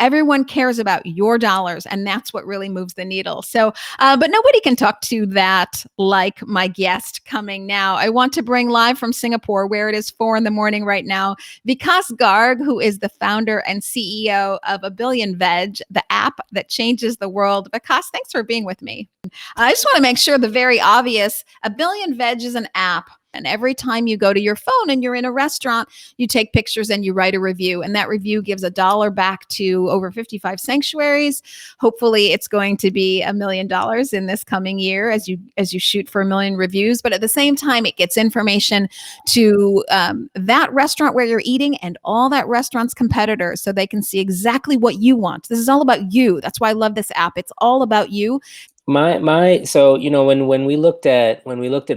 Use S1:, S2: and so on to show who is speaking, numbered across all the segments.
S1: Everyone cares about your dollars, and that's what really moves the needle. So, but nobody can talk to that like my guest coming now. I want to bring live from Singapore, where it is 4 a.m. right now, Vikas Garg, who is the founder and CEO of abillionveg, the app that changes the world. Vikas, thanks for being with me. I just want to make sure the very obvious, abillionveg is an app. And every time you go to your phone and you're in a restaurant, you take pictures and you write a review. And that review gives $1 back to over 55 sanctuaries. Hopefully it's going to be $1 million in this coming year as you shoot for 1 million reviews. But at the same time, it gets information to that restaurant where you're eating and all that restaurant's competitors, so they can see exactly what you want. This is all about you. That's why I love this app. It's all about you.
S2: So when we looked at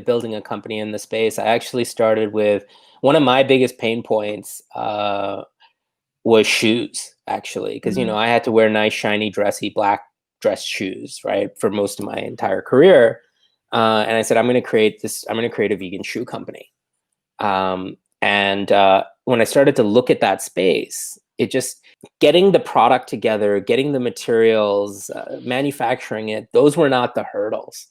S2: building a company in the space, I actually started with one of my biggest pain points was shoes, actually, because I had to wear nice, shiny, dressy black dress shoes, right, for most of my entire career, and I said I'm going to create a vegan shoe company, and when I started to look at that space, it just getting the product together, getting the materials, manufacturing it, those were not the hurdles.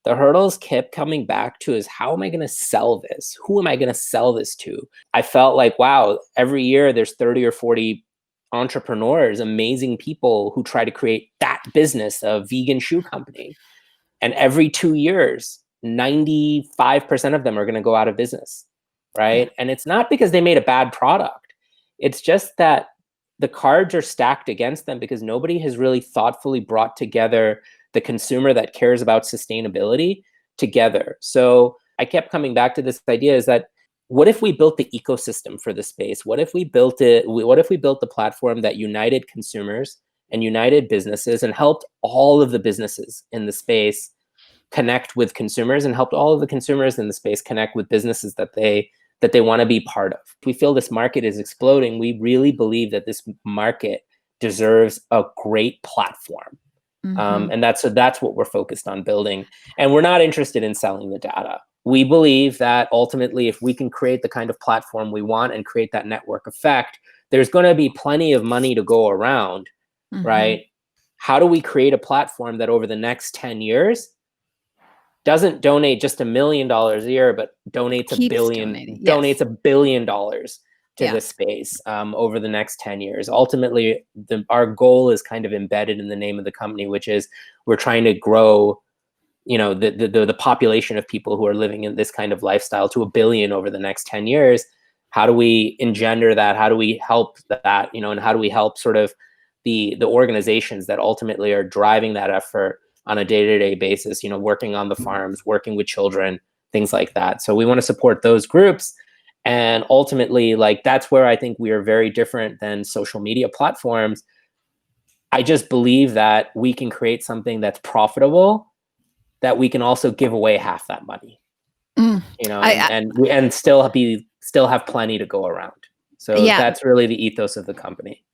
S2: The hurdles kept coming back to is, how am I going to sell this? Who am I going to sell this to? I felt like, wow, every year there's 30 or 40 entrepreneurs, amazing people who try to create that business, a vegan shoe company. And every 2 years, 95% of them are going to go out of business, right? And it's not because they made a bad product. It's just that the cards are stacked against them because nobody has really thoughtfully brought together the consumer that cares about sustainability together. So I kept coming back to this idea, is that what if we built the ecosystem for the space? What if we built the platform that united consumers and united businesses and helped all of the businesses in the space connect with consumers, and helped all of the consumers in the space connect with businesses that they want to be part of? We feel this market is exploding. We really believe that this market deserves a great platform. And that's what we're focused on building. And we're not interested in selling the data. We believe that ultimately, if we can create the kind of platform we want and create that network effect, there's going to be plenty of money to go around, right? How do we create a platform that over the next 10 years doesn't donate just $1 million a year, but donates $1 billion to the space over the next 10 years. Ultimately, our goal is kind of embedded in the name of the company, which is we're trying to grow, the population of people who are living in this kind of lifestyle to 1 billion over the next 10 years. How do we engender that? How do we help that? And how do we help sort of the organizations that ultimately are driving that effort on a day-to-day basis, working on the farms, working with children, things like that. So we want to support those groups. And ultimately, that's where I think we are very different than social media platforms. I just believe that we can create something that's profitable, that we can also give away half that money, and still have plenty to go around. So that's really the ethos of the company.